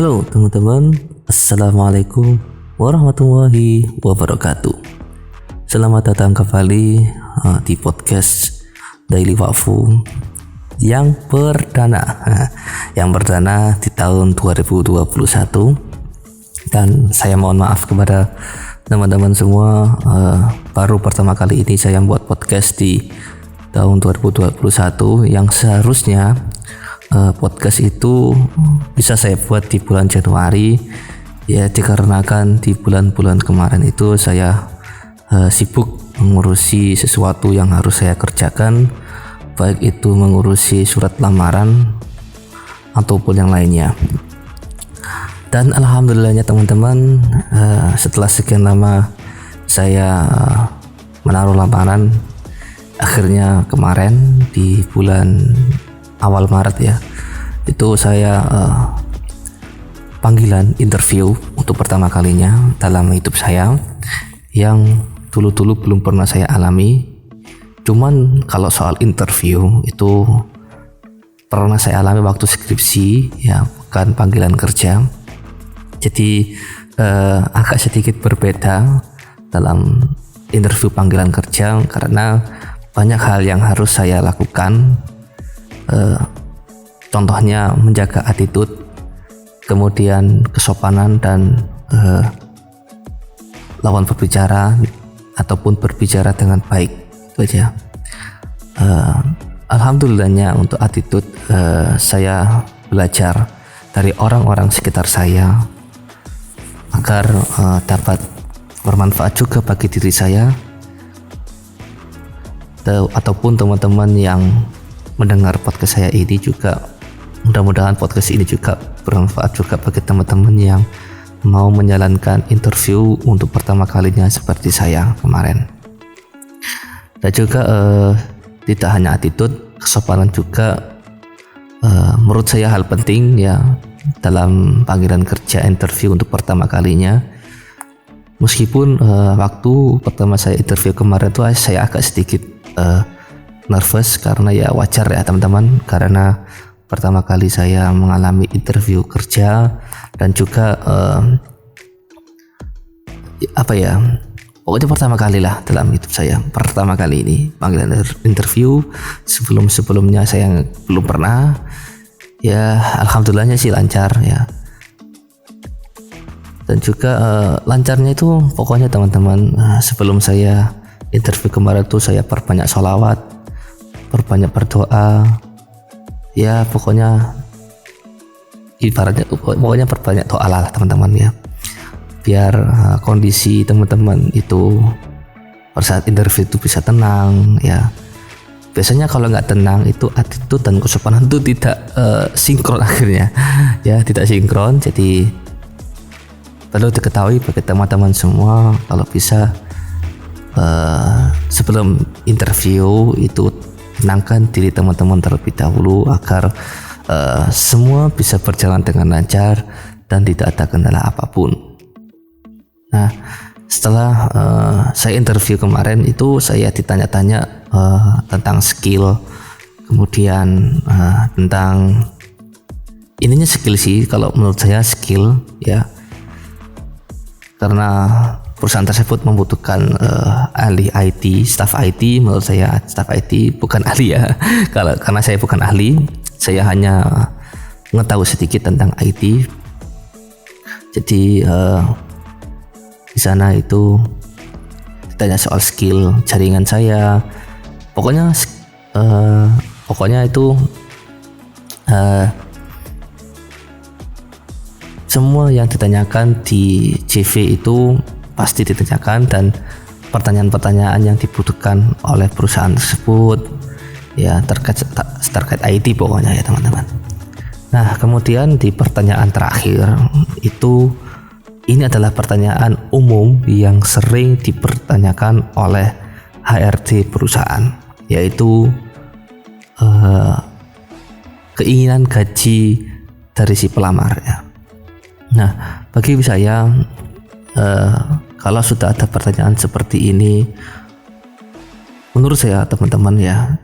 Halo teman-teman, Assalamualaikum warahmatullahi wabarakatuh. Selamat datang kembali di podcast Daily Wakfu yang perdana di tahun 2021. Dan saya mohon maaf kepada teman-teman semua, baru pertama kali ini saya buat podcast di tahun 2021 yang seharusnya podcast itu bisa saya buat di bulan Januari, ya dikarenakan di bulan-bulan kemarin itu saya sibuk mengurusi sesuatu yang harus saya kerjakan, baik itu mengurusi surat lamaran ataupun yang lainnya. Dan alhamdulillahnya teman-teman, setelah sekian lama saya menaruh lamaran, akhirnya kemarin di bulan awal Maret ya, itu saya panggilan interview untuk pertama kalinya dalam hidup saya, yang dulu-dulu belum pernah saya alami. Cuman kalau soal interview itu pernah saya alami waktu skripsi ya, bukan panggilan kerja. Jadi agak sedikit berbeda dalam interview panggilan kerja karena banyak hal yang harus saya lakukan. Contohnya menjaga attitude, kemudian kesopanan dan lawan berbicara ataupun berbicara dengan baik, itu aja. Alhamdulillahnya untuk attitude, saya belajar dari orang-orang sekitar saya agar dapat bermanfaat juga bagi diri saya ataupun teman-teman yang mendengar podcast saya ini juga. Mudah-mudahan podcast ini juga bermanfaat juga bagi teman-teman yang mau menjalankan interview untuk pertama kalinya seperti saya kemarin. Dan juga tidak hanya attitude, kesopanan juga menurut saya hal penting ya dalam panggilan kerja interview untuk pertama kalinya. Meskipun waktu pertama saya interview kemarin tuh saya agak sedikit nervous, karena ya wajar ya teman-teman, karena pertama kali saya mengalami interview kerja dan juga pokoknya pertama kali lah dalam hidup saya, pertama kali ini panggilan interview. Sebelumnya saya belum pernah ya, alhamdulillahnya sih lancar ya. Dan juga lancarnya itu pokoknya teman-teman, sebelum saya interview kemarin tuh saya perbanyak sholawat, perbanyak berdoa ya, pokoknya ibaratnya pokoknya perbanyak doa lah teman-teman ya, biar kondisi teman-teman itu pada saat interview itu bisa tenang ya. Biasanya kalau nggak tenang itu attitude dan kesopanan itu tidak sinkron akhirnya ya, tidak sinkron. Jadi perlu diketahui bagi teman-teman semua, kalau bisa sebelum interview itu tenangkan diri teman-teman terlebih dahulu agar semua bisa berjalan dengan lancar dan tidak ada kendala apapun. Nah, setelah saya interview kemarin itu saya ditanya-tanya tentang skill, kemudian tentang ininya skill sih, kalau menurut saya skill ya, karena perusahaan tersebut membutuhkan ahli IT, staf IT. Menurut saya staf IT bukan ahli ya, karena saya bukan ahli, saya hanya mengetahui sedikit tentang IT. Jadi di sana itu ditanya soal skill jaringan saya, pokoknya itu semua yang ditanyakan di CV itu pasti ditanyakan, dan pertanyaan-pertanyaan yang dibutuhkan oleh perusahaan tersebut ya terkait IT pokoknya ya teman-teman. Nah, kemudian di pertanyaan terakhir itu, ini adalah pertanyaan umum yang sering dipertanyakan oleh HRD perusahaan, yaitu keinginan gaji dari si pelamar ya. Nah, bagi saya kalau sudah ada pertanyaan seperti ini, menurut saya teman-teman ya,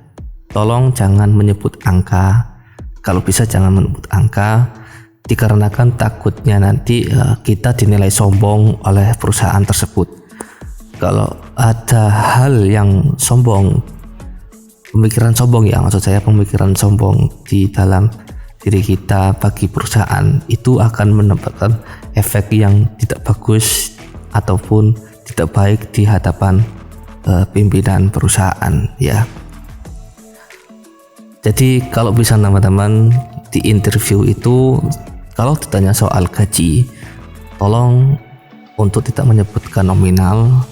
tolong jangan menyebut angka. Kalau bisa jangan menyebut angka, dikarenakan takutnya nanti kita dinilai sombong oleh perusahaan tersebut. Kalau ada hal yang sombong, pemikiran sombong ya, maksud saya pemikiran sombong di dalam diri kita bagi perusahaan, itu akan mendapatkan efek yang tidak bagus ataupun tidak baik di hadapan pimpinan perusahaan ya. Jadi kalau bisa teman-teman di interview itu, kalau ditanya soal gaji, tolong untuk tidak menyebutkan nominal,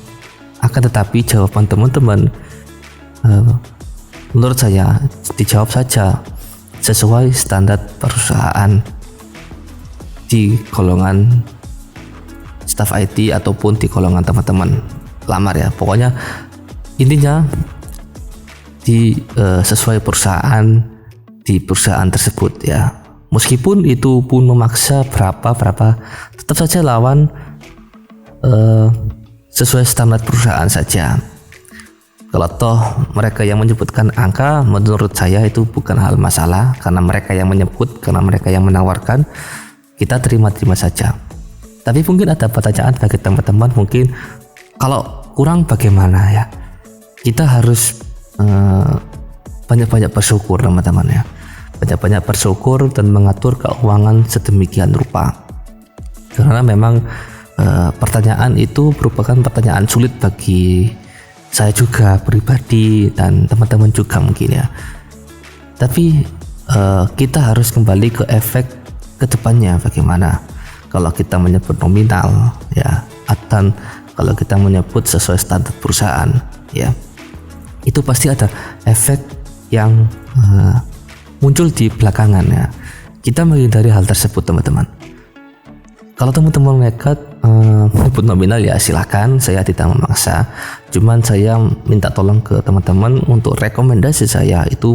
akan tetapi jawaban teman-teman menurut saya dijawab saja sesuai standar perusahaan di golongan staf IT ataupun di golongan teman-teman lamar ya. Pokoknya intinya sesuai perusahaan di perusahaan tersebut ya. Meskipun itu pun memaksa berapa, tetap saja lawan sesuai standar perusahaan saja. Kalau toh mereka yang menyebutkan angka, menurut saya itu bukan hal masalah, karena mereka yang menyebut, karena mereka yang menawarkan, kita terima-terima saja. Tapi mungkin ada pertanyaan bagi teman-teman, mungkin kalau kurang bagaimana ya? Kita harus banyak-banyak bersyukur teman-teman ya. Banyak-banyak bersyukur dan mengatur keuangan sedemikian rupa. Karena memang pertanyaan itu merupakan pertanyaan sulit bagi saya juga pribadi dan teman-teman juga mungkin ya. Tapi kita harus kembali ke efek kedepannya bagaimana kalau kita menyebut nominal ya, atau kalau kita menyebut sesuai standar perusahaan ya, itu pasti ada efek yang muncul di belakangan ya. Kita menghindari hal tersebut teman-teman. Kalau teman-teman nekat menyebut nominal ya silakan, saya tidak memaksa. Cuman saya minta tolong ke teman-teman untuk rekomendasi saya itu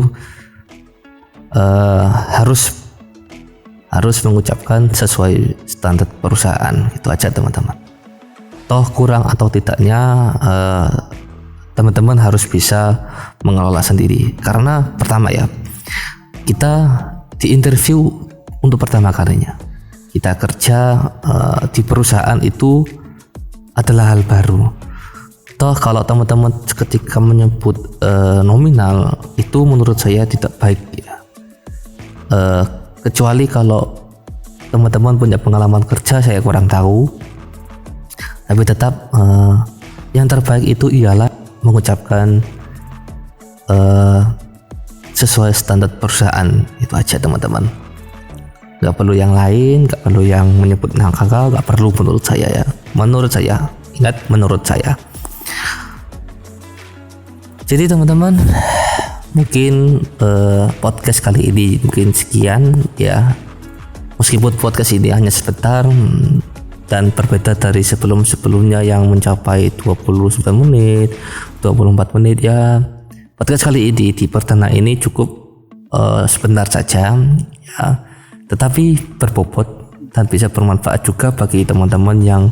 harus mengucapkan sesuai standar perusahaan, itu aja teman-teman. Toh kurang atau tidaknya teman-teman harus bisa mengelola sendiri. Karena pertama ya, kita di interview untuk pertama kalinya, kita kerja di perusahaan itu adalah hal baru. Toh kalau teman-teman ketika menyebut nominal itu menurut saya tidak baik ya. Kecuali kalau teman-teman punya pengalaman kerja, saya kurang tahu. Tapi tetap yang terbaik itu ialah mengucapkan sesuai standar perusahaan, itu aja teman-teman. Gak perlu yang lain, gak perlu yang menyebut angka, gak perlu menurut saya ya. Menurut saya, ingat menurut saya. Jadi teman-teman, mungkin podcast kali ini mungkin sekian ya. Meskipun podcast ini hanya sebentar dan berbeda dari sebelum-sebelumnya yang mencapai 29 menit, 24 menit ya. Podcast kali ini di perdana ini cukup sebentar saja ya, tetapi berbobot dan bisa bermanfaat juga bagi teman-teman yang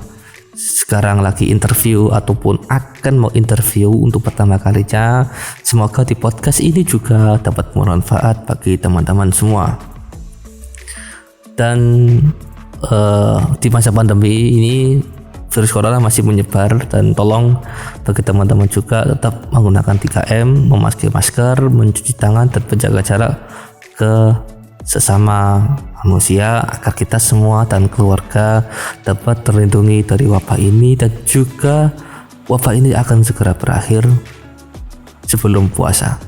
sekarang lagi interview ataupun akan mau interview untuk pertama kalinya. Semoga di podcast ini juga dapat bermanfaat bagi teman-teman semua. Dan di masa pandemi ini virus corona masih menyebar, dan tolong bagi teman-teman juga tetap menggunakan 3M, memakai masker, mencuci tangan, dan menjaga jarak ke sesama manusia agar kita semua dan keluarga dapat terlindungi dari wabah ini, dan juga wabah ini akan segera berakhir sebelum puasa.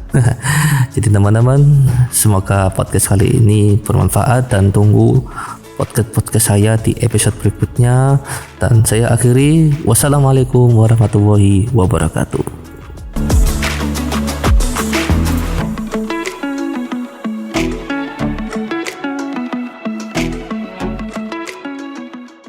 Jadi teman-teman, semoga podcast kali ini bermanfaat dan tunggu podcast saya di episode berikutnya. Dan saya akhiri, wassalamualaikum warahmatullahi wabarakatuh.